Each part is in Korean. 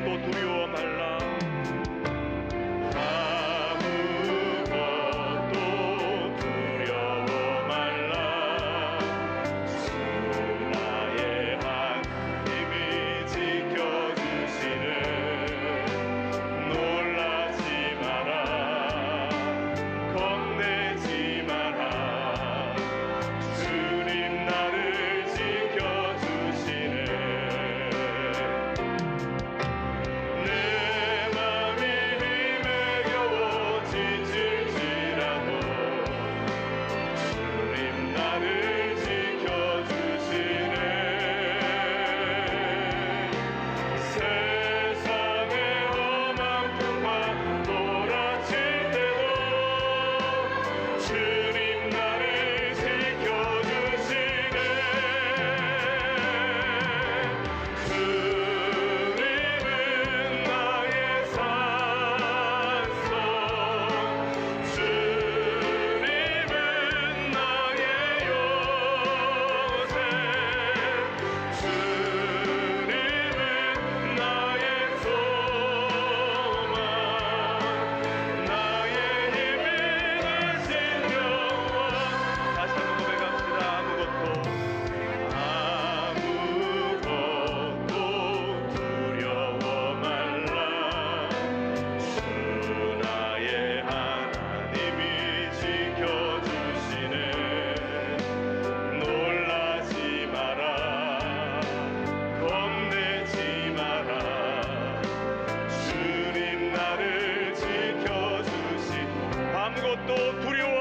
아무것도 두려워 말라. 아무것도 두려워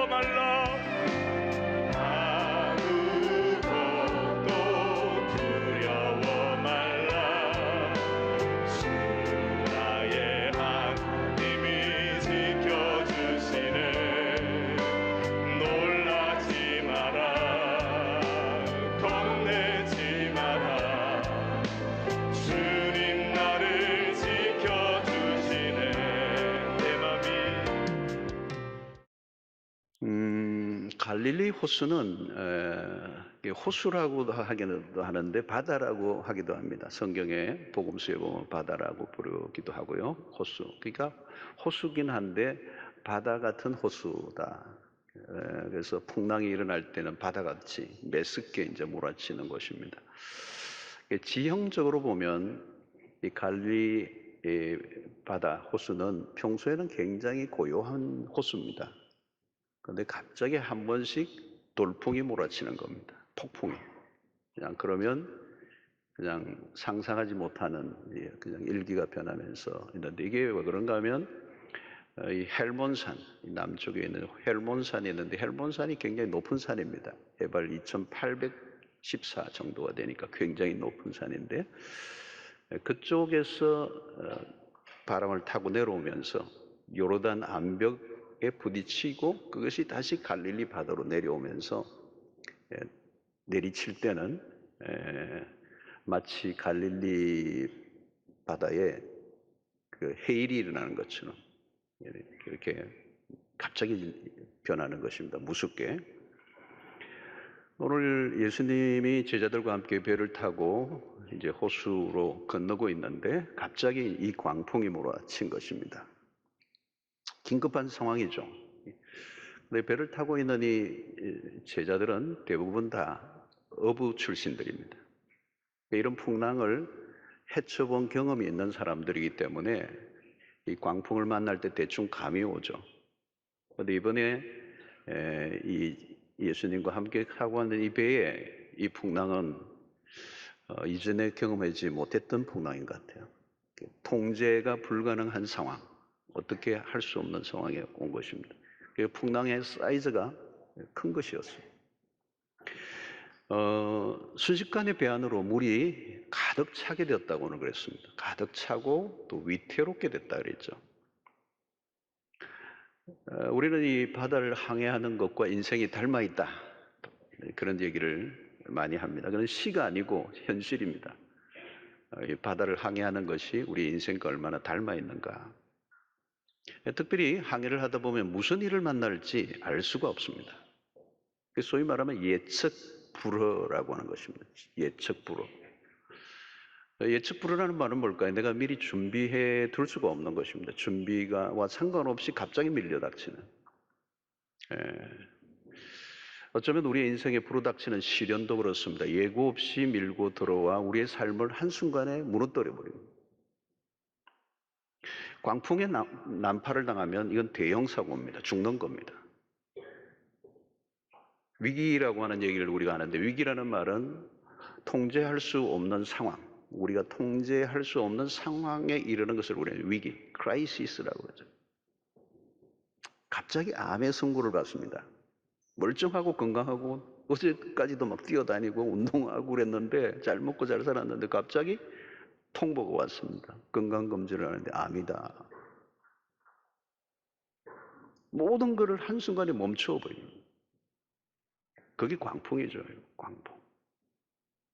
말라. 아무것도 두려워 말라. 주 나의 하나님이 지켜주시네. 놀라지 마라. 겁내지 마라. 주님 나를 지켜주시네. 내 맘이 갈릴리 호수는 호수라고도 하기도 하는데 바다라고 하기도 합니다. 성경에 복음서에 보면 바다라고 부르기도 하고요. 호수. 그러니까 호수긴 한데 바다 같은 호수다. 그래서 풍랑이 일어날 때는 바다같이 메스게 이제 몰아치는 곳입니다. 지형적으로 보면 이 갈릴리 바다 호수는 평소에는 굉장히 고요한 호수입니다. 그런데 갑자기 한 번씩 돌풍이 몰아치는 겁니다. 폭풍이. 그냥 그러면 그냥 상상하지 못하는 그냥 일기가 변하면서 있는데, 이게 왜 그런가 하면 이 헬몬산, 남쪽에 있는 헬몬산이 있는데, 헬몬산이 굉장히 높은 산입니다. 해발 2814 정도가 되니까 굉장히 높은 산인데, 그쪽에서 바람을 타고 내려오면서 요르단 암벽에 부딪히고 그것이 다시 갈릴리 바다로 내려오면서 내리칠 때는 마치 갈릴리 바다에 그 해일이 일어나는 것처럼 이렇게 갑자기 변하는 것입니다. 무섭게. 오늘 예수님이 제자들과 함께 배를 타고 이제 호수로 건너고 있는데 갑자기 이 광풍이 몰아친 것입니다. 긴급한 상황이죠. 근데 배를 타고 있는 이 제자들은 대부분 다 어부 출신들입니다. 이런 풍랑을 헤쳐본 경험이 있는 사람들이기 때문에 이 광풍을 만날 때 대충 감이 오죠. 그런데 이번에 이 예수님과 함께 타고 있는 이 배에 이 풍랑은 이전에 경험하지 못했던 풍랑인 것 같아요. 통제가 불가능한 상황, 어떻게 할 수 없는 상황에 온 것입니다. 풍랑의 사이즈가 큰 것이었어요. 순식간에 배 안으로 물이 가득 차게 되었다고 오늘 그랬습니다. 가득 차고 또 위태롭게 됐다 그랬죠. 우리는 이 바다를 항해하는 것과 인생이 닮아 있다, 그런 얘기를 많이 합니다. 그건 시가 아니고 현실입니다. 이 바다를 항해하는 것이 우리 인생과 얼마나 닮아 있는가. 특별히 항해를 하다 보면 무슨 일을 만날지 알 수가 없습니다. 소위 말하면 예측 불허라고 하는 것입니다. 예측 불허. 예측 불허라는 말은 뭘까요? 내가 미리 준비해 둘 수가 없는 것입니다. 준비가와 상관없이 갑자기 밀려닥치는. 예. 어쩌면 우리의 인생에 불어닥치는 시련도 그렇습니다. 예고 없이 밀고 들어와 우리의 삶을 한순간에 무너뜨려 버립니다. 광풍에 난파를 당하면 이건 대형 사고입니다. 죽는 겁니다. 위기라고 하는 얘기를 우리가 하는데, 위기라는 말은 통제할 수 없는 상황, 우리가 통제할 수 없는 상황에 이르는 것을 우리는 위기, 크라이시스라고 하죠. 갑자기 암의 선고를 받습니다. 멀쩡하고 건강하고 어제까지도 막 뛰어다니고 운동하고 그랬는데, 잘 먹고 잘 살았는데 갑자기 통보가 왔습니다. 건강검진을 하는데 암이다. 모든 것을 한순간에 멈춰버립니다. 그게 광풍이죠. 광풍.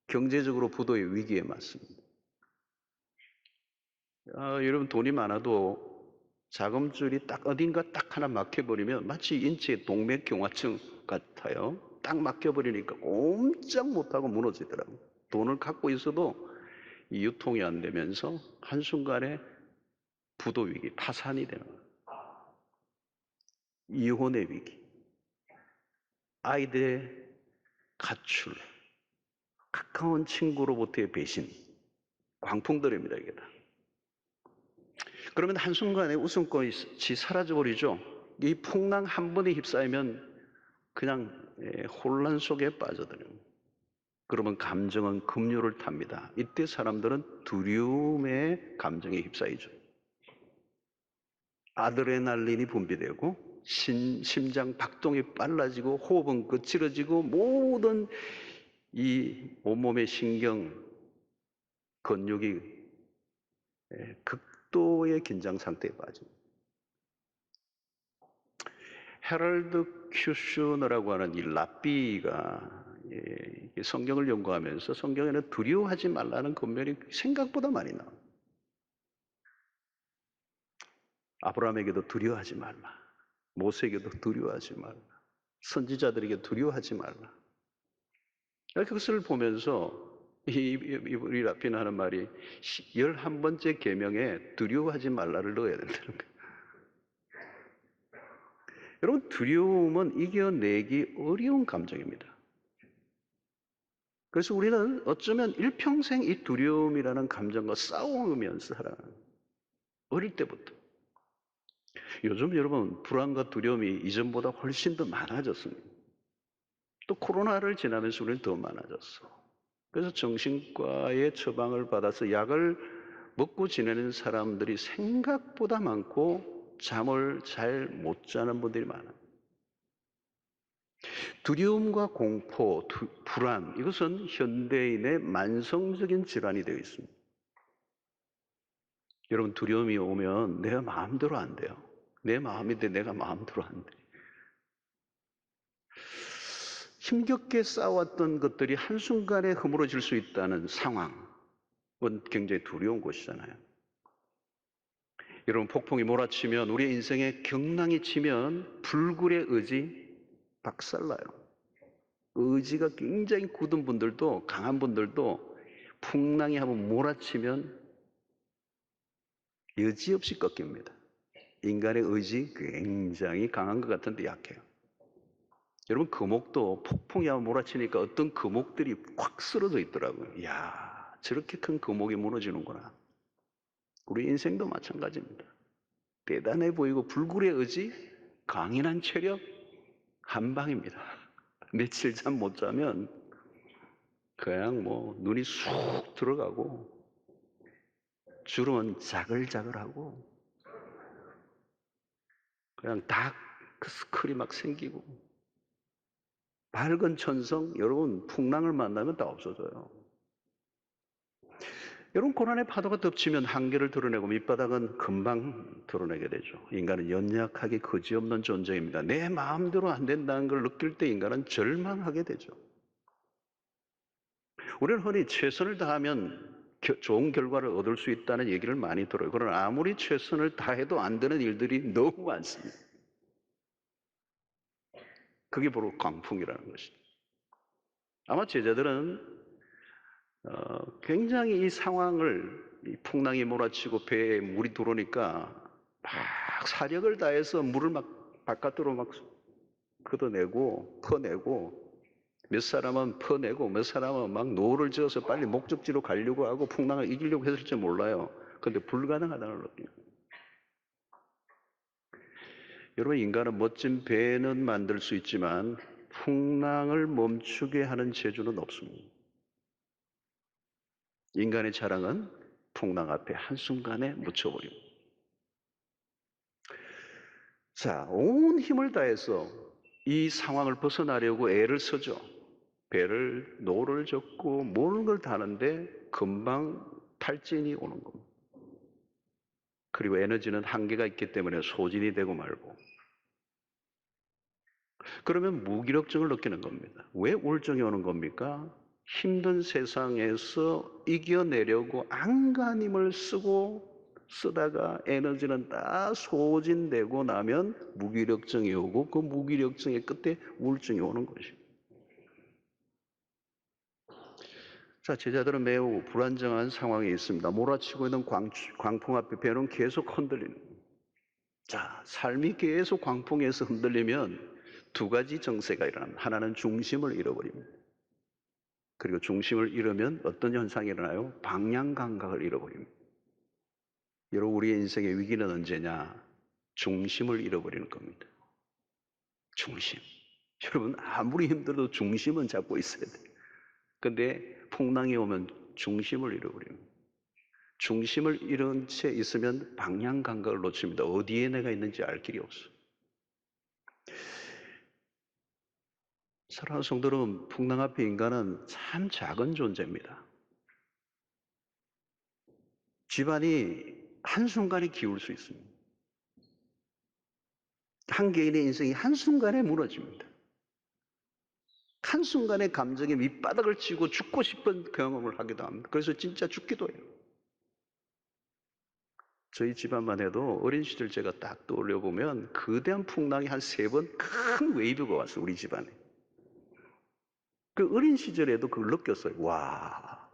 경제적으로 부도의 위기에 맞습니다. 여러분, 돈이 많아도 자금줄이 딱 어딘가 딱 하나 막혀버리면 마치 인체의 동맥경화증 같아요. 딱 막혀버리니까 꼼짝 못하고 무너지더라고요. 돈을 갖고 있어도 이 유통이 안 되면서 한순간에 부도 위기, 파산이 되는 거예요. 이혼의 위기, 아이들의 가출, 가까운 친구로부터의 배신, 광풍들입니다, 이게 다. 그러면 한순간에 웃음꽃이 사라져버리죠. 이 풍랑 한 번에 휩싸이면 그냥 혼란 속에 빠져들어요. 그러면 감정은 급류를 탑니다. 이때 사람들은 두려움의 감정에 휩싸이죠. 아드레날린이 분비되고 심장 박동이 빨라지고 호흡은 거칠어지고 모든 이 온몸의 신경, 근육이 극도의 긴장 상태에 빠집니다. 헤럴드 큐슈너라고 하는 이 랍비가 성경을 연구하면서 성경에는 두려워하지 말라는 권면이 생각보다 많이 나와요. 아브라함에게도 두려워하지 말라. 모세에게도 두려워하지 말라. 선지자들에게 두려워하지 말라. 그것을 보면서 우리 랍비는 하는 말이 11번째 계명에 두려워하지 말라를 넣어야 된다는 거예요. 여러분, 두려움은 이겨내기 어려운 감정입니다. 그래서 우리는 어쩌면 일평생 이 두려움이라는 감정과 싸우면서 살아가는, 어릴 때부터. 요즘 여러분, 불안과 두려움이 이전보다 훨씬 더 많아졌습니다. 또 코로나를 지나면서 우리는 더 많아졌어. 그래서 정신과의 처방을 받아서 약을 먹고 지내는 사람들이 생각보다 많고 잠을 잘 못 자는 분들이 많아요. 두려움과 공포, 불안, 이것은 현대인의 만성적인 질환이 되어 있습니다. 여러분, 두려움이 오면 내가 마음대로 안 돼요. 내 마음인데 내가 마음대로 안 돼. 힘겹게 싸웠던 것들이 한순간에 허물어질 수 있다는 상황은 굉장히 두려운 것이잖아요. 여러분, 폭풍이 몰아치면, 우리 인생에 경랑이 치면 불굴의 의지 박살나요. 의지가 굉장히 굳은 분들도, 강한 분들도 풍랑이 한번 몰아치면 여지없이 꺾입니다. 인간의 의지 굉장히 강한 것 같은데 약해요. 여러분, 금옥도 폭풍이 한번 몰아치니까 어떤 금옥들이 확 쓰러져 있더라고요. 이야, 저렇게 큰 금옥이 무너지는구나. 우리 인생도 마찬가지입니다. 대단해 보이고 불굴의 의지, 강인한 체력, 한 방입니다. 며칠 잠 못 자면 그냥 눈이 쑥 들어가고 주름은 자글자글하고 그냥 다크스클이 막 생기고, 밝은 천성, 여러분 풍랑을 만나면 다 없어져요. 여러분, 고난의 파도가 덮치면 한계를 드러내고 밑바닥은 금방 드러내게 되죠. 인간은 연약하게 그지없는 존재입니다. 내 마음대로 안 된다는 걸 느낄 때 인간은 절망하게 되죠. 우리는 흔히 최선을 다하면 좋은 결과를 얻을 수 있다는 얘기를 많이 들어요. 그러나 아무리 최선을 다해도 안 되는 일들이 너무 많습니다. 그게 바로 광풍이라는 것이죠. 아마 제자들은 굉장히 이 상황을 이 풍랑이 몰아치고 배에 물이 들어오니까 막 사력을 다해서 물을 막 바깥으로 막 걷어내고 퍼내고 몇 사람은 퍼내고 몇 사람은 막 노를 지어서 빨리 목적지로 가려고 하고 풍랑을 이기려고 했을지 몰라요. 그런데 불가능하다는 거예요. 여러분, 인간은 멋진 배는 만들 수 있지만 풍랑을 멈추게 하는 재주는 없습니다. 인간의 자랑은 풍랑 앞에 한순간에 묻혀버립니다. 자, 온 힘을 다해서 이 상황을 벗어나려고 애를 쓰죠. 배를 노를 젓고 모든 걸 다는데 금방 탈진이 오는 겁니다. 그리고 에너지는 한계가 있기 때문에 소진이 되고 말고. 그러면 무기력증을 느끼는 겁니다. 왜 우울증이 오는 겁니까? 힘든 세상에서 이겨내려고 안간힘을 쓰다가 에너지는 다 소진되고 나면 무기력증이 오고 그 무기력증의 끝에 우울증이 오는 것입니다. 자, 제자들은 매우 불안정한 상황에 있습니다. 몰아치고 있는 광풍 앞에 배는 계속 흔들리는. 자, 삶이 계속 광풍에서 흔들리면 두 가지 정세가 일어납니다. 하나는 중심을 잃어버립니다. 그리고 중심을 잃으면 어떤 현상이 일어나요? 방향 감각을 잃어버립니다. 여러분, 우리의 인생의 위기는 언제냐? 중심을 잃어버리는 겁니다. 중심. 여러분, 아무리 힘들어도 중심은 잡고 있어야 돼요. 근데 풍랑이 오면 중심을 잃어버립니다. 중심을 잃은 채 있으면 방향 감각을 놓칩니다. 어디에 내가 있는지 알 길이 없어요. 사랑하는 성도 여러분, 풍랑 앞에 인간은 참 작은 존재입니다. 집안이 한순간에 기울 수 있습니다. 한 개인의 인생이 한순간에 무너집니다. 한순간에 감정의 밑바닥을 치고 죽고 싶은 경험을 하기도 합니다. 그래서 진짜 죽기도 해요. 저희 집안만 해도 어린 시절 제가 딱 떠올려 보면 거대한 풍랑이 한 3번 큰 웨이브가 왔어요, 우리 집안에. 그 어린 시절에도 그걸 느꼈어요. 와,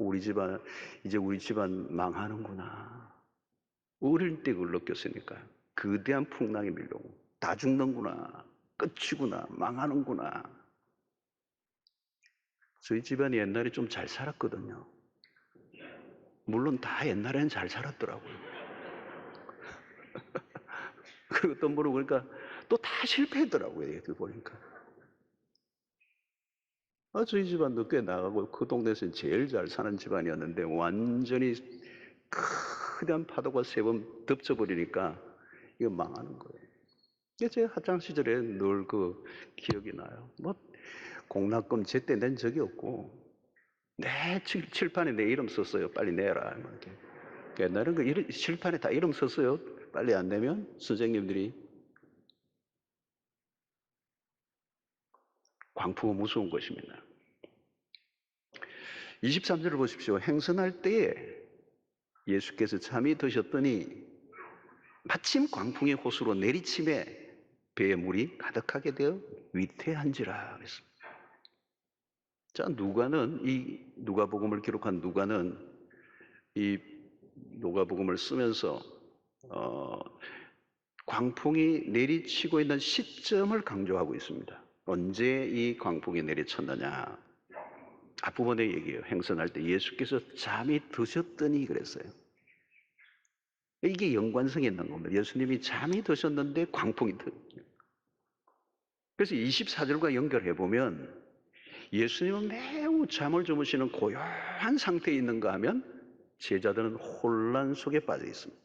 이제 우리 집안 망하는구나. 어릴 때 그걸 느꼈으니까. 거대한 풍랑이 밀려오고, 다 죽는구나. 끝이구나. 망하는구나. 저희 집안이 옛날에 좀 잘 살았거든요. 물론 다 옛날에는 잘 살았더라고요. 그리고 또 모르고 그러니까 또 다 실패했더라고요. 얘들 보니까. 저희 집안도 꽤 나가고 그 동네에서 제일 잘 사는 집안이었는데 완전히 크단 파도가 3번 덮쳐버리니까 이거 망하는 거예요. 제 학창 시절에 늘 그 기억이 나요. 뭐 공납금 제때 낸 적이 없고 내 칠판에 내 이름 썼어요. 빨리 내라. 이렇게. 옛날엔 그 칠판에 다 이름 썼어요. 빨리 안 내면 선생님들이. 광풍은 무서운 것입니다. 23절을 보십시오. 행선할 때에 예수께서 잠이 드셨더니 마침 광풍의 호수로 내리침에 배에 물이 가득하게 되어 위태한지라 그랬습니다. 자, 이 누가복음을 기록한 누가는 이 누가복음을 쓰면서 광풍이 내리치고 있는 시점을 강조하고 있습니다. 언제 이 광풍이 내리쳤느냐? 앞부분의 얘기예요. 행선할 때 예수께서 잠이 드셨더니 그랬어요. 이게 연관성이 있는 겁니다. 예수님이 잠이 드셨는데 광풍이 그래서 24절과 연결해 보면 예수님은 매우 잠을 주무시는 고요한 상태에 있는가 하면 제자들은 혼란 속에 빠져 있습니다.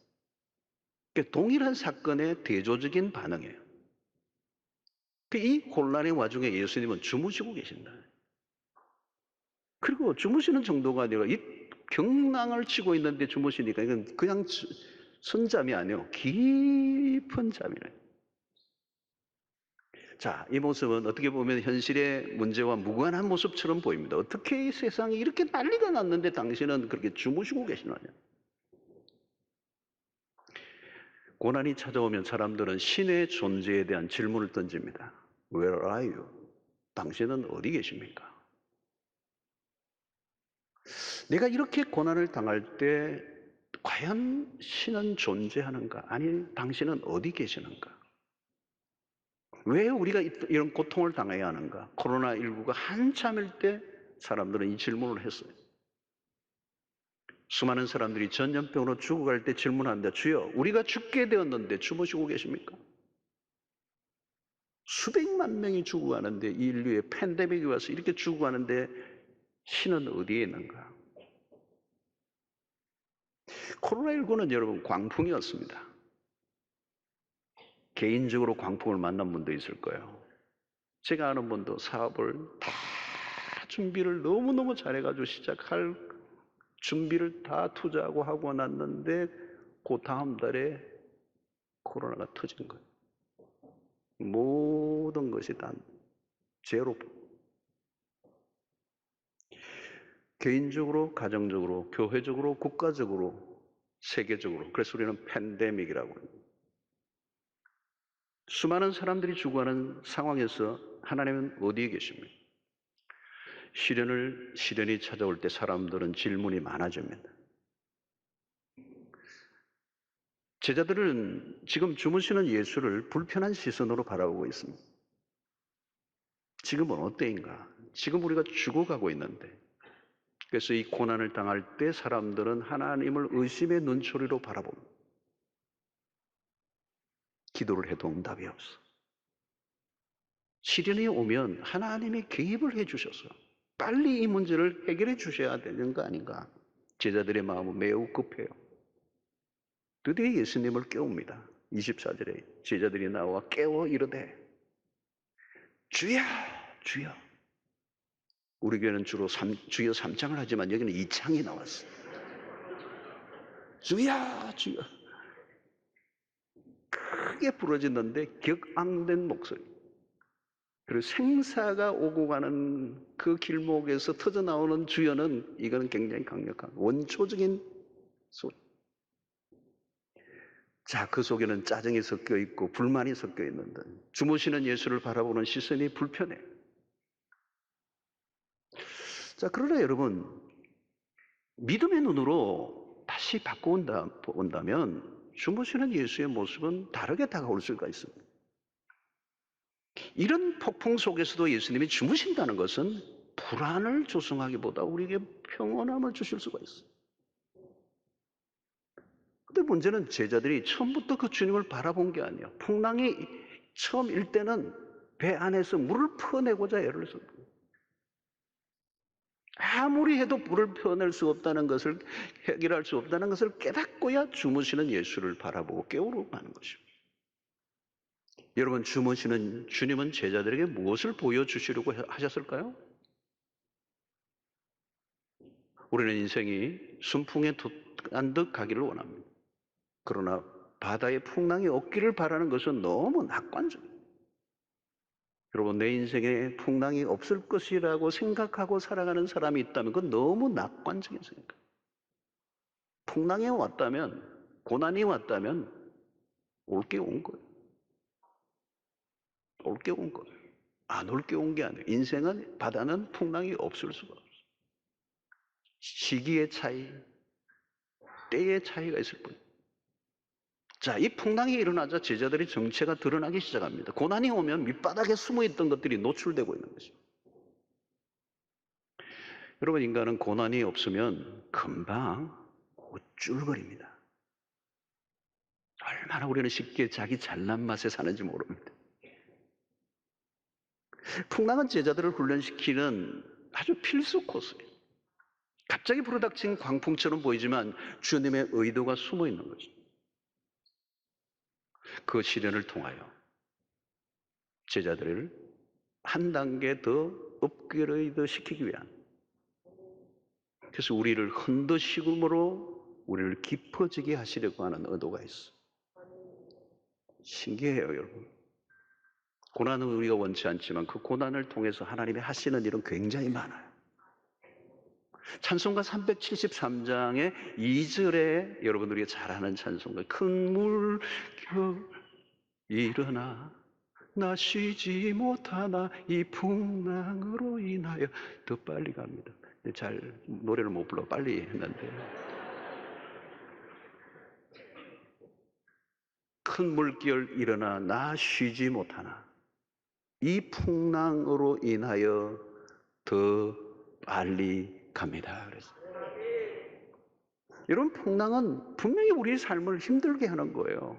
그러니까 동일한 사건의 대조적인 반응이에요. 이 혼란의 와중에 예수님은 주무시고 계신다. 그리고 주무시는 정도가 아니라 이 경랑을 치고 있는데 주무시니까 이건 그냥 선잠이 아니에요. 깊은 잠이래요. 자, 이 모습은 어떻게 보면 현실의 문제와 무관한 모습처럼 보입니다. 어떻게 이 세상이 이렇게 난리가 났는데 당신은 그렇게 주무시고 계시느냐? 고난이 찾아오면 사람들은 신의 존재에 대한 질문을 던집니다. Where are you? 당신은 어디 계십니까? 내가 이렇게 고난을 당할 때 과연 신은 존재하는가? 아니, 당신은 어디 계시는가? 왜 우리가 이런 고통을 당해야 하는가? 코로나19가 한참일 때 사람들은 이 질문을 했어요. 수많은 사람들이 전염병으로 죽어갈 때 질문한다. 주여, 우리가 죽게 되었는데 주무시고 계십니까? 수백만 명이 죽어가는데, 이 인류의 팬데믹이 와서 이렇게 죽어가는데 신은 어디에 있는가? 코로나19는 여러분 광풍이었습니다. 개인적으로 광풍을 만난 분도 있을 거예요. 제가 아는 분도 사업을 다 준비를 너무너무 잘해가지고 시작할 준비를 다 투자하고 하고 났는데 그 다음 달에 코로나가 터진 거예요. 모든 것이 다 제로. 개인적으로, 가정적으로, 교회적으로, 국가적으로, 세계적으로. 그래서 우리는 팬데믹이라고 합니다. 수많은 사람들이 죽어가는 상황에서 하나님은 어디에 계십니까? 시련이 찾아올 때 사람들은 질문이 많아집니다. 제자들은 지금 주무시는 예수를 불편한 시선으로 바라보고 있습니다. 지금은 어때인가? 지금 우리가 죽어가고 있는데, 그래서 이 고난을 당할 때 사람들은 하나님을 의심의 눈초리로 바라봅니다. 기도를 해도 응답이 없어. 시련이 오면 하나님이 개입을 해주셔서 빨리 이 문제를 해결해 주셔야 되는 거 아닌가? 제자들의 마음은 매우 급해요. 드디어 예수님을 깨웁니다. 24절에 제자들이 나와 깨워 이르되 주여 주여. 우리 교회는 주로 주여 3창을 하지만 여기는 2창이 나왔어요. 주여 주여. 크게 부러지는데 격앙된 목소리. 그리고 생사가 오고 가는 그 길목에서 터져나오는 주여는 이거는 굉장히 강력한 원초적인 소리. 자, 그 속에는 짜증이 섞여 있고 불만이 섞여 있는데 주무시는 예수를 바라보는 시선이 불편해. 자, 그러나 여러분, 믿음의 눈으로 다시 바꿔본다면 주무시는 예수의 모습은 다르게 다가올 수가 있습니다. 이런 폭풍 속에서도 예수님이 주무신다는 것은 불안을 조성하기보다 우리에게 평온함을 주실 수가 있어요. 근데 문제는 제자들이 처음부터 그 주님을 바라본 게 아니에요. 풍랑이 처음일 때는 배 안에서 물을 퍼내고자 애를 썼거든요. 아무리 해도 물을 퍼낼 수 없다는 것을, 해결할 수 없다는 것을 깨닫고야 주무시는 예수를 바라보고 깨우려고 하는 것입니다. 여러분, 주무시는 주님은 제자들에게 무엇을 보여주시려고 하셨을까요? 우리는 인생이 순풍에 안 듯 가기를 원합니다. 그러나 바다에 풍랑이 없기를 바라는 것은 너무 낙관적이에요. 여러분, 내 인생에 풍랑이 없을 것이라고 생각하고 살아가는 사람이 있다면 그건 너무 낙관적인 생각이에요. 풍랑이 왔다면, 고난이 왔다면 올 게 온 거예요. 올 게 온 거예요. 안 올 게 온 게 아니에요. 인생은, 바다는 풍랑이 없을 수가 없어요. 시기의 차이, 때의 차이가 있을 뿐이에요. 자, 이 풍랑이 일어나자 제자들의 정체가 드러나기 시작합니다. 고난이 오면 밑바닥에 숨어있던 것들이 노출되고 있는 것입니다. 여러분, 인간은 고난이 없으면 금방 우쭐거립니다. 얼마나 우리는 쉽게 자기 잘난 맛에 사는지 모릅니다. 풍랑은 제자들을 훈련시키는 아주 필수 코스예요. 갑자기 불어닥친 광풍처럼 보이지만 주님의 의도가 숨어 있는 거죠. 그 시련을 통하여 제자들을 한 단계 더 업그레이드 시키기 위한, 그래서 우리를 흔드시금으로 우리를 깊어지게 하시려고 하는 의도가 있어. 신기해요, 여러분. 고난은 우리가 원치 않지만 그 고난을 통해서 하나님이 하시는 일은 굉장히 많아요. 찬송가 373장의 2절에 여러분들이 잘 아는 찬송가, 큰 물결 일어나 나 쉬지 못하나 이 풍랑으로 인하여, 더 빨리 갑니다. 잘 노래를 못 불러 빨리 했는데 큰 물결 일어나 나 쉬지 못하나 이 풍랑으로 인하여 더 빨리 갑니다. 그래서 이런 풍랑은 분명히 우리 삶을 힘들게 하는 거예요.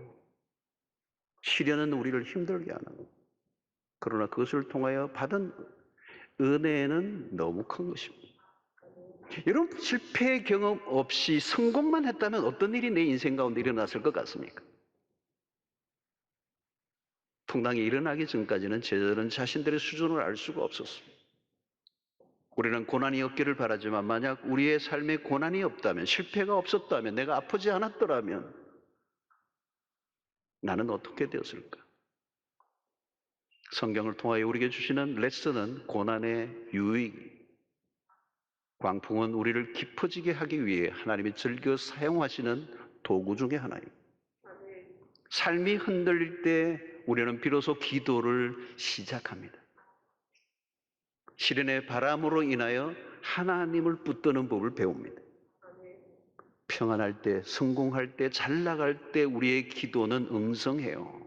시련은 우리를 힘들게 하는 거예요. 그러나 그것을 통하여 받은 은혜는 너무 큰 것입니다. 여러분 실패 경험 없이 성공만 했다면 어떤 일이 내 인생 가운데 일어났을 것 같습니까? 풍랑이 일어나기 전까지는 제자들은 자신들의 수준을 알 수가 없었습니다. 우리는 고난이 없기를 바라지만 만약 우리의 삶에 고난이 없다면, 실패가 없었다면, 내가 아프지 않았더라면 나는 어떻게 되었을까? 성경을 통하여 우리에게 주시는 레슨은 고난의 유익, 광풍은 우리를 깊어지게 하기 위해 하나님이 즐겨 사용하시는 도구 중에 하나입니다. 삶이 흔들릴 때 우리는 비로소 기도를 시작합니다. 시련의 바람으로 인하여 하나님을 붙드는 법을 배웁니다. 평안할 때, 성공할 때, 잘 나갈 때 우리의 기도는 응성해요.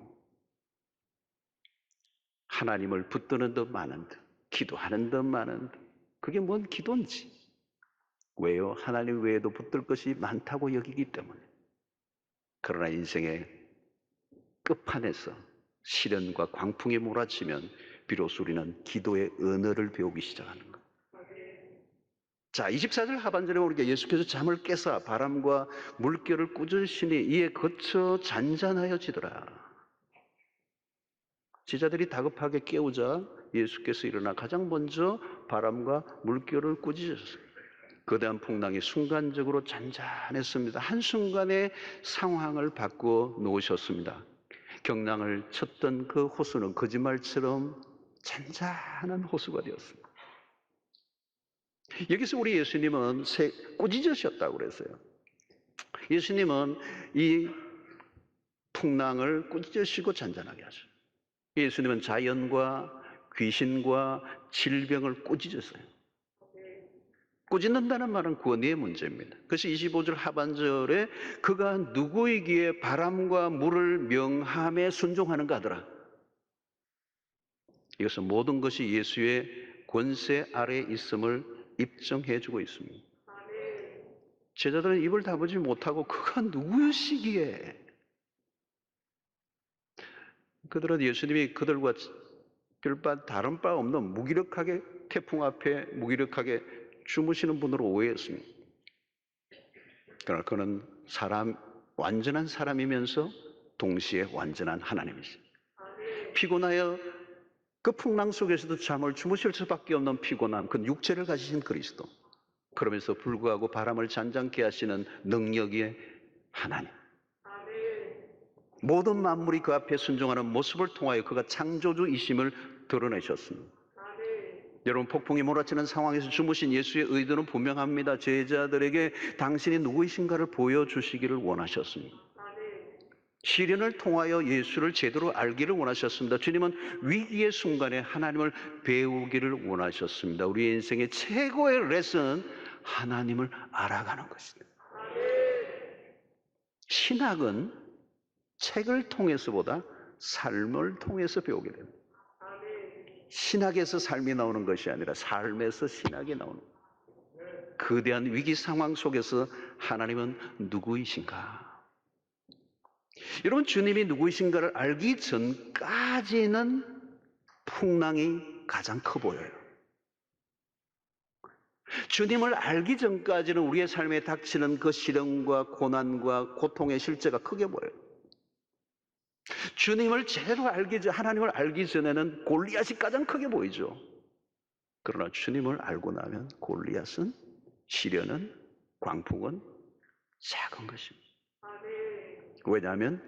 하나님을 붙드는 듯 마는 듯, 기도하는 듯 마는 듯. 그게 뭔 기도인지. 왜요? 하나님 외에도 붙들 것이 많다고 여기기 때문에. 그러나 인생의 끝판에서 시련과 광풍이 몰아치면 비로소 우리는 기도의 언어를 배우기 시작하는 거예요. 자, 24절 하반절에 우리가 예수께서 잠을 깨사 바람과 물결을 꾸짖으시니 이에 거쳐 잔잔하여지더라. 제자들이 다급하게 깨우자 예수께서 일어나 가장 먼저 바람과 물결을 꾸짖으셨어요. 거대한 풍랑이 순간적으로 잔잔했습니다. 한순간에 상황을 바꾸어 놓으셨습니다. 경랑을 쳤던 그 호수는 거짓말처럼 잔잔한 호수가 되었습니다. 여기서 우리 예수님은 꾸짖으셨다고 그랬어요. 예수님은 이 풍랑을 꾸짖으시고 잔잔하게 하셔요. 예수님은 자연과 귀신과 질병을 꾸짖으셨어요. 꾸짖는다는 말은 권위의 문제입니다. 그래서 25절 하반절에 그가 누구이기에 바람과 물을 명함에 순종하는가 하더라. 이것은 모든 것이 예수의 권세 아래에 있음을 입증해주고 있습니다. 제자들은 입을 다물지 못하고 그가 누구시기에, 그들은 예수님이 그들과 별반 다른 바 없는 무기력하게 태풍 앞에 무기력하게 주무시는 분으로 오해했습니다. 그러나 그는 완전한 사람이면서 동시에 완전한 하나님이십니다. 피곤하여 그 풍랑 속에서도 잠을 주무실 수밖에 없는 피곤함, 그 육체를 가지신 그리스도. 그러면서 불구하고 바람을 잔잔케 하시는 능력의 하나님. 모든 만물이 그 앞에 순종하는 모습을 통하여 그가 창조주이심을 드러내셨습니다. 여러분, 폭풍이 몰아치는 상황에서 주무신 예수의 의도는 분명합니다. 제자들에게 당신이 누구이신가를 보여주시기를 원하셨습니다. 시련을 통하여 예수를 제대로 알기를 원하셨습니다. 주님은 위기의 순간에 하나님을 배우기를 원하셨습니다. 우리 인생의 최고의 레슨은 하나님을 알아가는 것입니다. 신학은 책을 통해서보다 삶을 통해서 배우게 됩니다. 신학에서 삶이 나오는 것이 아니라 삶에서 신학이 나오는 거예요. 거대한 위기 상황 속에서 하나님은 누구이신가? 여러분, 주님이 누구이신가를 알기 전까지는 풍랑이 가장 커 보여요. 주님을 알기 전까지는 우리의 삶에 닥치는 그 시련과 고난과 고통의 실제가 크게 보여요. 주님을 제대로 하나님을 알기 전에는 골리앗이 가장 크게 보이죠. 그러나 주님을 알고 나면 골리앗은, 시련은, 광풍은 작은 것입니다. 왜냐하면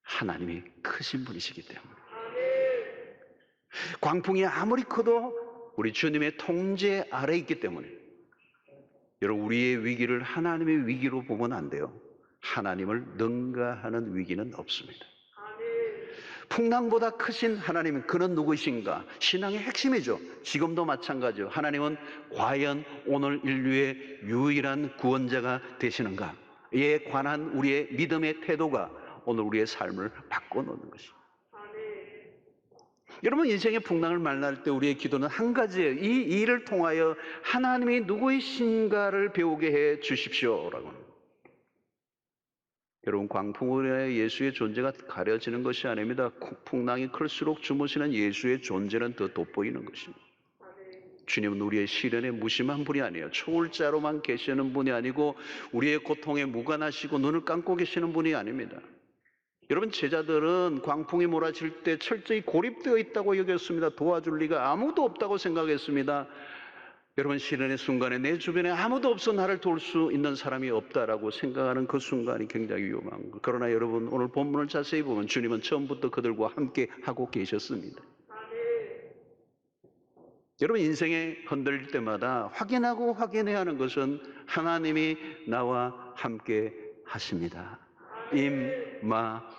하나님이 크신 분이시기 때문에. 광풍이 아무리 커도 우리 주님의 통제 아래에 있기 때문에. 여러분, 우리의 위기를 하나님의 위기로 보면 안 돼요. 하나님을 능가하는 위기는 없습니다. 풍랑보다 크신 하나님, 그는 누구신가? 신앙의 핵심이죠. 지금도 마찬가지죠. 하나님은 과연 오늘 인류의 유일한 구원자가 되시는가? 이에 관한 우리의 믿음의 태도가 오늘 우리의 삶을 바꿔놓는 것입니다. 여러분, 인생의 풍랑을 만날 때 우리의 기도는 한 가지예요. 이 일을 통하여 하나님이 누구이신가를 배우게 해 주십시오라고 합니다. 여러분, 광풍으로 예수의 존재가 가려지는 것이 아닙니다. 풍랑이 클수록 주무시는 예수의 존재는 더 돋보이는 것입니다. 주님은 우리의 시련에 무심한 분이 아니에요. 초월자로만 계시는 분이 아니고 우리의 고통에 무관하시고 눈을 감고 계시는 분이 아닙니다. 여러분, 제자들은 광풍이 몰아칠 때 철저히 고립되어 있다고 여겼습니다. 도와줄 리가 아무도 없다고 생각했습니다. 여러분, 시련의 순간에 내 주변에 아무도 없어 나를 도울 수 있는 사람이 없다라고 생각하는 그 순간이 굉장히 위험한 것. 그러나 여러분, 오늘 본문을 자세히 보면 주님은 처음부터 그들과 함께 하고 계셨습니다. 여러분, 인생에 흔들릴 때마다 확인하고 확인해야 하는 것은 하나님이 나와 함께 하십니다. 임마누엘.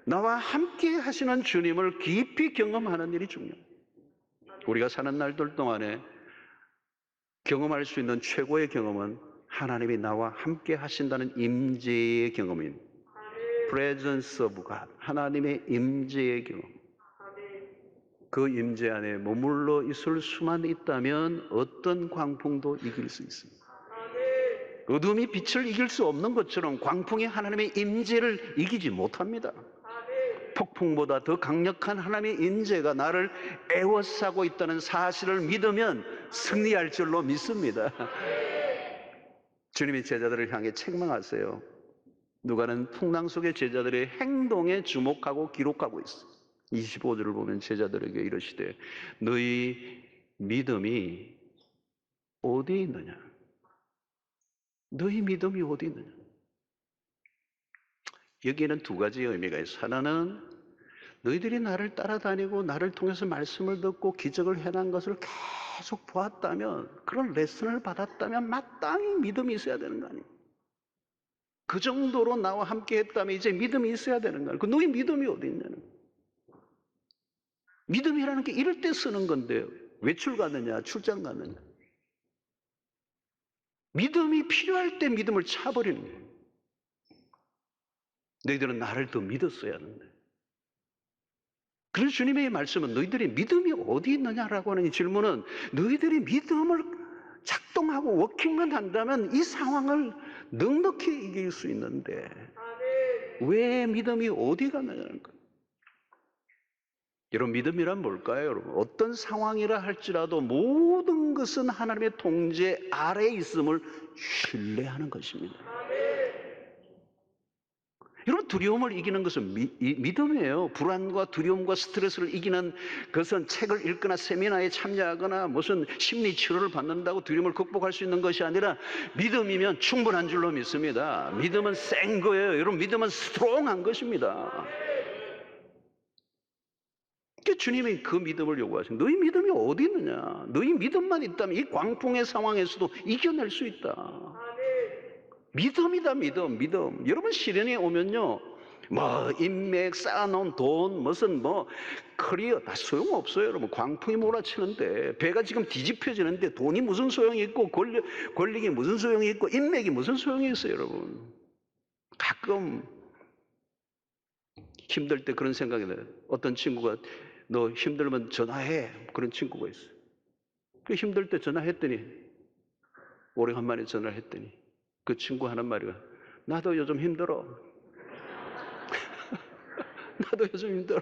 나와 함께 하시는 주님을 깊이 경험하는 일이 중요합니다. 우리가 사는 날들 동안에 경험할 수 있는 최고의 경험은 하나님이 나와 함께 하신다는 임재의 경험입니다. Presence of God, 하나님의 임재의 경험. 그 임재 안에 머물러 있을 수만 있다면 어떤 광풍도 이길 수 있습니다. 어둠이 빛을 이길 수 없는 것처럼 광풍이 하나님의 임재를 이기지 못합니다. 폭풍보다 더 강력한 하나님의 임재가 나를 에워싸고 있다는 사실을 믿으면 승리할 줄로 믿습니다. 주님이 제자들을 향해 책망하세요. 누가는 풍랑 속의 제자들의 행동에 주목하고 기록하고 있어요. 25절을 보면 제자들에게 이르시되 너희 믿음이 어디 있느냐? 너희 믿음이 어디 있느냐? 여기에는 두 가지 의미가 있어요. 하나는 너희들이 나를 따라다니고 나를 통해서 말씀을 듣고 기적을 해난 것을 계속 보았다면, 그런 레슨을 받았다면 마땅히 믿음이 있어야 되는 거 아니에요. 그 정도로 나와 함께 했다면 이제 믿음이 있어야 되는 거예요. 그 너희 믿음이 어디 있냐는 거예요. 믿음이라는 게 이럴 때 쓰는 건데요. 외출 갔느냐, 출장 갔느냐. 믿음이 필요할 때 믿음을 차버리는 거예요. 너희들은 나를 더 믿었어야 하는데. 그래서 주님의 말씀은 너희들이 믿음이 어디 있느냐라고 하는 이 질문은 너희들이 믿음을 작동하고 워킹만 한다면 이 상황을 넉넉히 이길 수 있는데 왜 믿음이 어디 갔느냐는 거예요. 여러분, 믿음이란 뭘까요? 여러분, 어떤 상황이라 할지라도 모든 것은 하나님의 통제 아래에 있음을 신뢰하는 것입니다. 여러분, 두려움을 이기는 것은 믿음이에요. 불안과 두려움과 스트레스를 이기는 것은 책을 읽거나 세미나에 참여하거나 무슨 심리 치료를 받는다고 두려움을 극복할 수 있는 것이 아니라 믿음이면 충분한 줄로 믿습니다. 믿음은 센 거예요. 여러분, 믿음은 스트롱한 것입니다. 주님이 그 믿음을 요구하신 너희 믿음이 어디 있느냐? 너희 믿음만 있다면 이 광풍의 상황에서도 이겨낼 수 있다. 믿음이다, 믿음. 여러분, 시련이 오면요, 인맥, 쌓아놓은 돈, 무슨 커리어 다 소용없어요. 여러분, 광풍이 몰아치는데 배가 지금 뒤집혀지는데 돈이 무슨 소용이 있고 권력이 무슨 소용이 있고 인맥이 무슨 소용이 있어요, 여러분. 가끔 힘들 때 그런 생각이 나요. 어떤 친구가 너 힘들면 전화해. 그런 친구가 있어요. 그 힘들 때 전화했더니 오래간만에 전화를 했더니 그 친구 하는 말이 나도 요즘 힘들어. 나도 요즘 힘들어.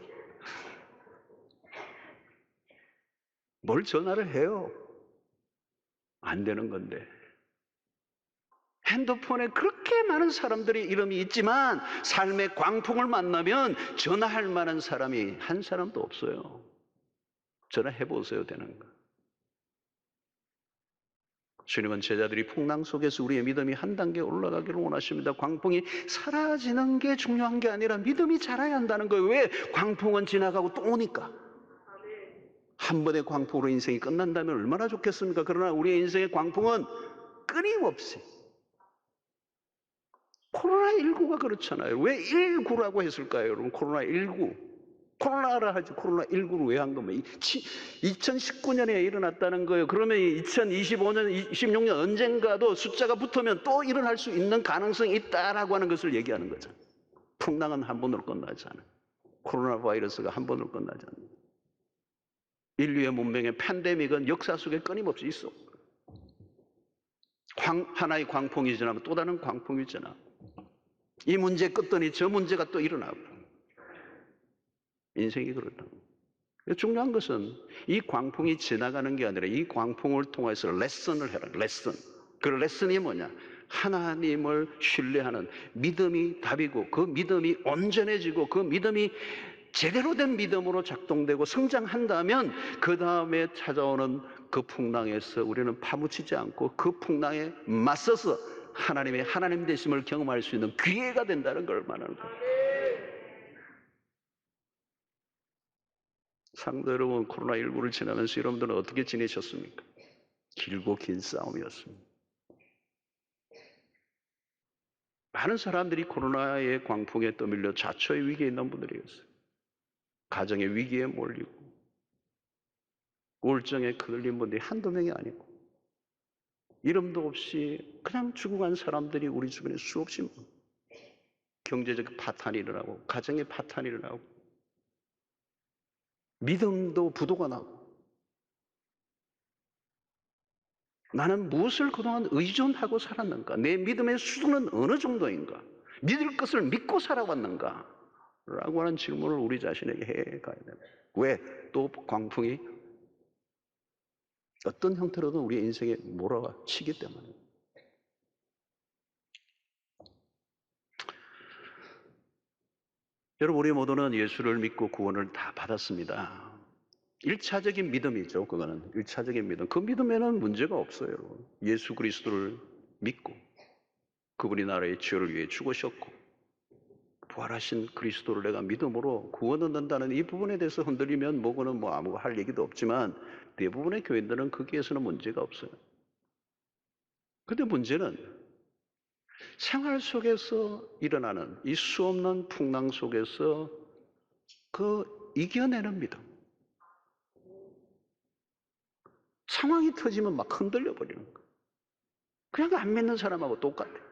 뭘 전화를 해요? 안 되는 건데. 핸드폰에 그렇게 많은 사람들의 이름이 있지만 삶의 광풍을 만나면 전화할 만한 사람이 한 사람도 없어요. 전화해보세요, 되는 거. 주님은 제자들이 풍랑 속에서 우리의 믿음이 한 단계 올라가기를 원하십니다. 광풍이 사라지는 게 중요한 게 아니라 믿음이 자라야 한다는 거예요. 왜? 광풍은 지나가고 또 오니까. 한 번의 광풍으로 인생이 끝난다면 얼마나 좋겠습니까? 그러나 우리의 인생의 광풍은 끊임없이 코로나19가 그렇잖아요. 왜 19라고 했을까요, 여러분? 코로나19. 코로나라 하지, 코로나19를 왜 한 겁니까? 2019년에 일어났다는 거예요. 그러면 2025년, 26년 언젠가도 숫자가 붙으면 또 일어날 수 있는 가능성이 있다라고 하는 것을 얘기하는 거죠. 풍랑은 한 번으로 끝나지 않아요. 코로나 바이러스가 한 번으로 끝나지 않아요. 인류의 문명의 팬데믹은 역사 속에 끊임없이 있어. 하나의 광풍이 지나면 또 다른 광풍이 지나. 이 문제 끄더니 저 문제가 또 일어나고. 인생이 그렇다. 중요한 것은 이 광풍이 지나가는 게 아니라 이 광풍을 통해서 레슨을 해라. 레슨. 그 레슨이 뭐냐? 하나님을 신뢰하는 믿음이 답이고, 그 믿음이 온전해지고, 그 믿음이 제대로 된 믿음으로 작동되고 성장한다면 그 다음에 찾아오는 그 풍랑에서 우리는 파묻히지 않고 그 풍랑에 맞서서 하나님의 하나님 되심을 경험할 수 있는 기회가 된다는 걸 말하는 거예요. 상도 여러분, 코로나19를 지나면서 여러분들은 어떻게 지내셨습니까? 길고 긴 싸움이었습니다. 많은 사람들이 코로나의 광풍에 떠밀려 자초의 위기에 있는 분들이었어요. 가정의 위기에 몰리고 우울증에 거들린 분들이 한두 명이 아니고 이름도 없이 그냥 죽어간 사람들이 우리 주변에 수없이 경제적 파탄이 일어나고 가정의 파탄이 일어나고 믿음도 부도가 나고 나는 무엇을 그동안 의존하고 살았는가? 내 믿음의 수준은 어느 정도인가? 믿을 것을 믿고 살아왔는가? 라고 하는 질문을 우리 자신에게 해가야 됩니다. 왜? 또 광풍이 어떤 형태로든 우리 인생에 몰아치기 때문에. 여러분, 우리 모두는 예수를 믿고 구원을 다 받았습니다. 1차적인 믿음이죠. 그거는 1차적인 믿음. 그 믿음에는 문제가 없어요. 여러분. 예수 그리스도를 믿고 그분이 나라의 죄를 위해 죽으셨고 부활하신 그리스도를 내가 믿음으로 구원 얻는다는 이 부분에 대해서 흔들리면 뭐고는 아무 할 얘기도 없지만 대부분의 교인들은 거기에서는 문제가 없어요. 근데 문제는 생활 속에서 일어나는 이 수없는 풍랑 속에서 그 이겨내는 믿음. 상황이 터지면 막 흔들려 버리는 거예요. 그냥 안 믿는 사람하고 똑같아요.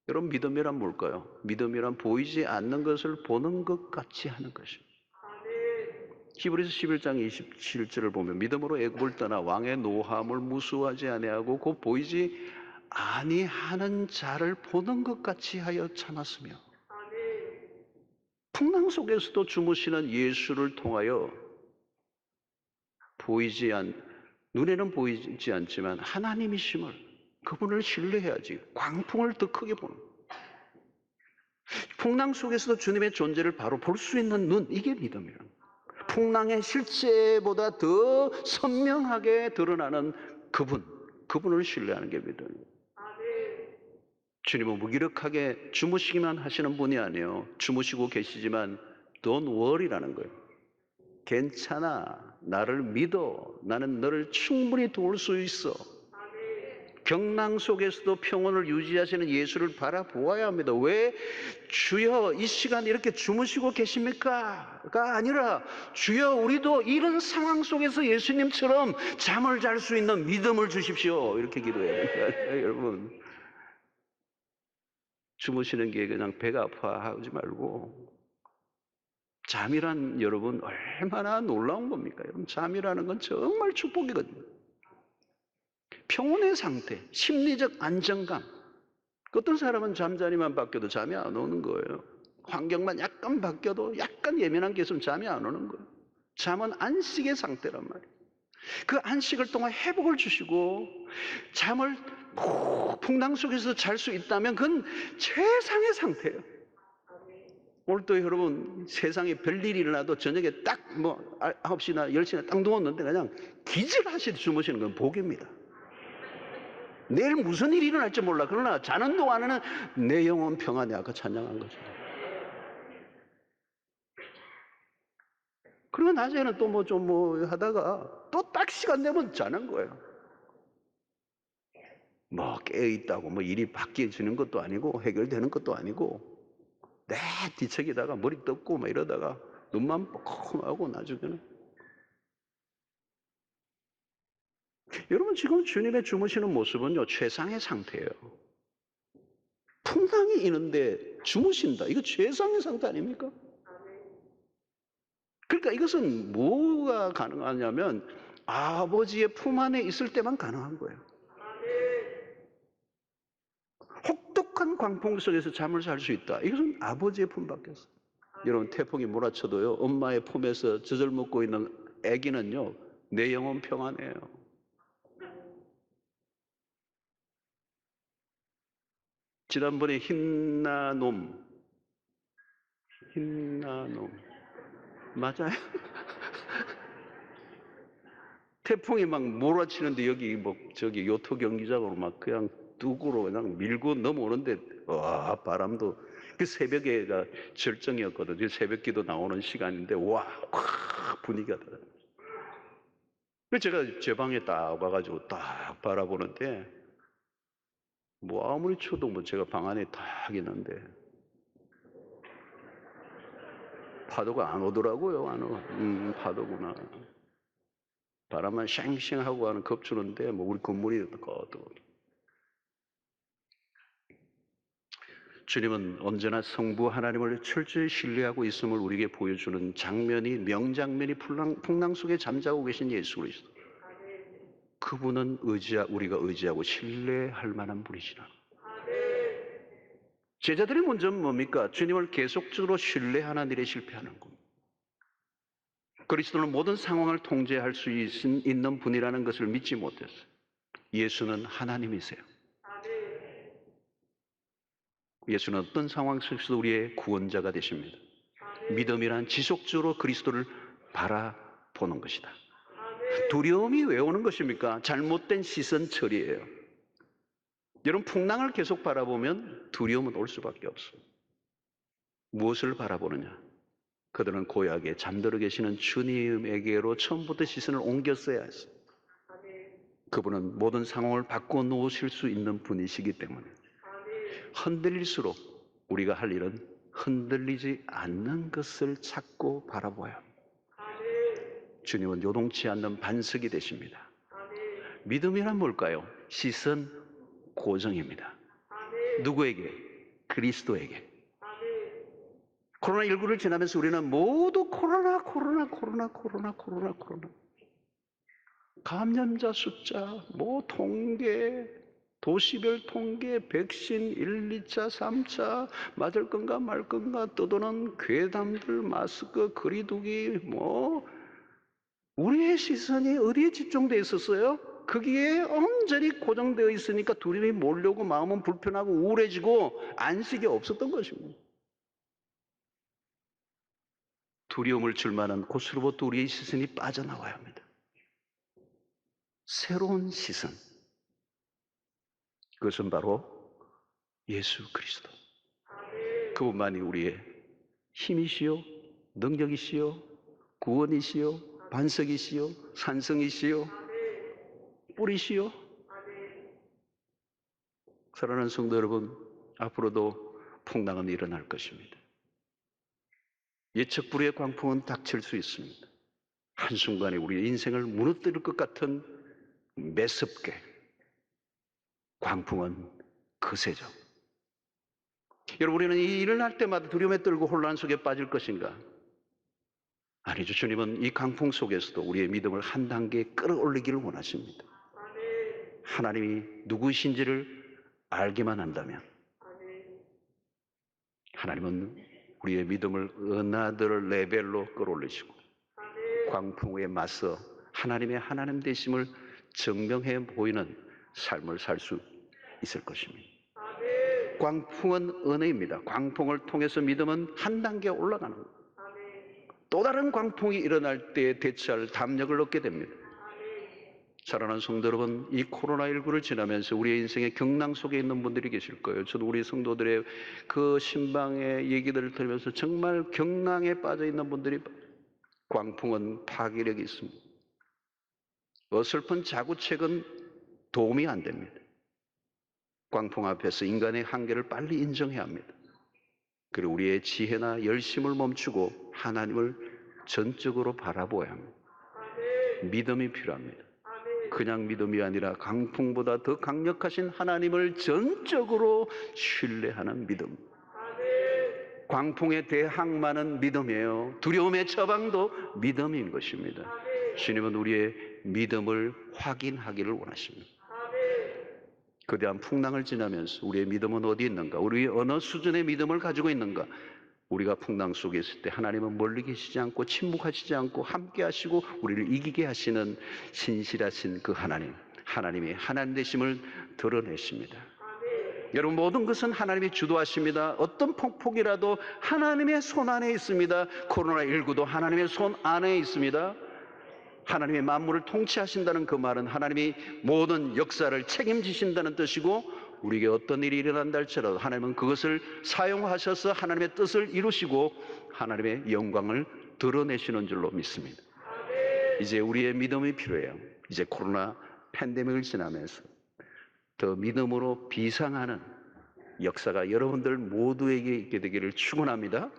여러분, 믿음이란 뭘까요? 믿음이란 보이지 않는 것을 보는 것 같이 하는 것입니다. 히브리서 11장 27절을 보면 믿음으로 애굽을 떠나 왕의 노함을 무수하지 아니하고 곧 보이지 아니하는 자를 보는 것 같이 하여 참았으며 풍랑 속에서도 주무시는 예수를 통하여 눈에는 보이지 않지만 하나님이심을 그분을 신뢰해야지 광풍을 더 크게 보는 거예요. 풍랑 속에서도 주님의 존재를 바로 볼 수 있는 눈, 이게 믿음이라는 거예요. 풍랑의 실제보다 더 선명하게 드러나는 그분을 신뢰하는 게 믿음이에요. 주님은 무기력하게 주무시기만 하시는 분이 아니에요. 주무시고 계시지만 don't worry라는 거예요. 괜찮아. 나를 믿어. 나는 너를 충분히 도울 수 있어. 경랑 속에서도 평온을 유지하시는 예수를 바라보아야 합니다. 왜? 주여 이 시간 이렇게 주무시고 계십니까? 가 아니라 주여 우리도 이런 상황 속에서 예수님처럼 잠을 잘 수 있는 믿음을 주십시오. 이렇게 기도해야 됩니다. 여러분, 주무시는 게 그냥 배가 아파하지 말고 잠이란 여러분 얼마나 놀라운 겁니까? 여러분, 잠이라는 건 정말 축복이거든요. 평온의 상태, 심리적 안정감. 어떤 사람은 잠자리만 바뀌어도 잠이 안 오는 거예요. 환경만 약간 바뀌어도 약간 예민한 게 있으면 잠이 안 오는 거예요. 잠은 안식의 상태란 말이에요. 그 안식을 통해 회복을 주시고 잠을 풍랑 속에서 잘 수 있다면 그건 최상의 상태예요. 오늘 또 여러분 세상에 별일이 일어나도 저녁에 딱 9시나 10시나 딱 누웠는데 그냥 기절하시듯이 주무시는 건 복입니다. 내일 무슨 일이 일어날지 몰라. 그러나 자는 동안에는 내 영혼 평안해. 아까 찬양한 거죠. 그리고 낮에는 또 좀 하다가 또 딱 시간 되면 자는 거예요. 뭐 깨어있다고 뭐 일이 바뀌어지는 것도 아니고 해결되는 것도 아니고 내 뒤척이다가 머리 떴고 막 이러다가 눈만 뻑뻑하고 나중에는 여러분 지금 주님의 주무시는 모습은요 최상의 상태예요. 풍랑이 있는데 주무신다. 이거 최상의 상태 아닙니까? 그러니까 이것은 뭐가 가능하냐면 아버지의 품 안에 있을 때만 가능한 거예요. 혹독한 광풍 속에서 잠을 잘 수 있다. 이것은 아버지의 품밖에 없어요. 여러분 태풍이 몰아쳐도요 엄마의 품에서 젖을 먹고 있는 아기는요 내 영혼 평안해요. 지난번에 힌나놈 맞아요? 태풍이 막 몰아치는데 여기 뭐 저기 요토 경기장으로 막 그냥 뚝으로 그냥 밀고 넘어오는데 와 바람도 그 새벽에가 절정이었거든요. 새벽기도 나오는 시간인데 와 분위기가 달라. 그래서 제가 제 방에 딱 와가지고 딱 바라보는데 뭐 아무리 쳐도 뭐 제가 방 안에 딱 있는데 파도가 안 오더라고요. 안 오. 파도구나. 바람만 쉥쉥하고 하는 겁주는데 뭐 우리 건물이 꺼도 주님은 언제나 성부 하나님을 철저히 신뢰하고 있음을 우리에게 보여주는 장면이 명장면이 풍랑 속에 잠자고 계신 예수 그리스도. 그분은 우리가 의지하고 신뢰할 만한 분이시라. 제자들의 문제는 뭡니까? 주님을 계속적으로 신뢰하는 일에 실패하는 겁니다. 그리스도는 모든 상황을 통제할 수 있는 분이라는 것을 믿지 못했어요. 예수는 하나님이세요. 예수는 어떤 상황 속에서도 우리의 구원자가 되십니다. 믿음이란 지속적으로 그리스도를 바라보는 것이다. 두려움이 왜 오는 것입니까? 잘못된 시선 처리예요. 여러분 풍랑을 계속 바라보면 두려움은 올 수밖에 없어요. 무엇을 바라보느냐? 그들은 고요하게 잠들어 계시는 주님에게로 처음부터 시선을 옮겼어야 했어요. 그분은 모든 상황을 바꿔 놓으실 수 있는 분이시기 때문에 흔들릴수록 우리가 할 일은 흔들리지 않는 것을 찾고 바라보아야 합니다. 주님은 요동치 않는 반석이 되십니다. 믿음이란 뭘까요? 시선 고정입니다. 누구에게? 그리스도에게. 코로나19를 지나면서 우리는 모두 코로나 감염자 숫자, 뭐 통계, 도시별 통계, 백신 1, 2차, 3차 맞을 건가 말 건가 떠도는 괴담들, 마스크, 거리두기 뭐 우리의 시선이 어디에 집중되어 있었어요? 거기에 온전히 고정되어 있으니까 두려움이 몰려오고 마음은 불편하고 우울해지고 안식이 없었던 것입니다. 두려움을 줄 만한 곳으로부터 우리의 시선이 빠져나와야 합니다. 새로운 시선. 그것은 바로 예수 그리스도. 그분만이 우리의 힘이시요, 능력이시요, 구원이시요, 반석이시요, 산성이시요, 뿌리시요. 사랑하는 성도 여러분, 앞으로도 풍랑은 일어날 것입니다. 예측 불후의 광풍은 닥칠 수 있습니다. 한순간에 우리의 인생을 무너뜨릴 것 같은 매섭게 광풍은 거세죠. 여러분 우리는 이 일어날 때마다 두려움에 떨고 혼란 속에 빠질 것인가? 아니죠. 주님은 이 강풍 속에서도 우리의 믿음을 한 단계 끌어올리기를 원하십니다. 하나님이 누구이신지를 알기만 한다면 하나님은 우리의 믿음을 어나더 레벨로 끌어올리시고 광풍에 맞서 하나님의 하나님 되심을 증명해 보이는 삶을 살 수 있을 것입니다. 광풍은 은혜입니다. 광풍을 통해서 믿음은 한 단계 올라가는 겁니다. 또 다른 광풍이 일어날 때 대처할 담력을 얻게 됩니다. 사랑하는 성도 여러분, 이 코로나19를 지나면서 우리의 인생의 경랑 속에 있는 분들이 계실 거예요. 저도 우리 성도들의 그 신방의 얘기들을 들으면서 정말 경랑에 빠져 있는 분들이 광풍은 파괴력이 있습니다. 어설픈 자구책은 도움이 안 됩니다. 광풍 앞에서 인간의 한계를 빨리 인정해야 합니다. 그리고 우리의 지혜나 열심을 멈추고 하나님을 전적으로 바라보아야 합니다. 믿음이 필요합니다. 그냥 믿음이 아니라 강풍보다 더 강력하신 하나님을 전적으로 신뢰하는 믿음. 광풍에 대항마는 믿음이에요. 두려움의 처방도 믿음인 것입니다. 주님은 우리의 믿음을 확인하기를 원하십니다. 거대한 풍랑을 지나면서 우리의 믿음은 어디 있는가? 우리 어느 수준의 믿음을 가지고 있는가? 우리가 풍랑 속에 있을 때 하나님은 멀리 계시지 않고 침묵하시지 않고 함께 하시고 우리를 이기게 하시는 신실하신 그 하나님, 하나님의 하나님 되심을 드러내십니다. 여러분, 모든 것은 하나님이 주도하십니다. 어떤 폭풍이라도 하나님의 손 안에 있습니다. 코로나19도 하나님의 손 안에 있습니다. 하나님의 만물을 통치하신다는 그 말은 하나님이 모든 역사를 책임지신다는 뜻이고, 우리에게 어떤 일이 일어난다 할지라도 하나님은 그것을 사용하셔서 하나님의 뜻을 이루시고 하나님의 영광을 드러내시는 줄로 믿습니다. 이제 우리의 믿음이 필요해요. 이제 코로나 팬데믹을 지나면서 더 믿음으로 비상하는 역사가 여러분들 모두에게 있게 되기를 축원합니다.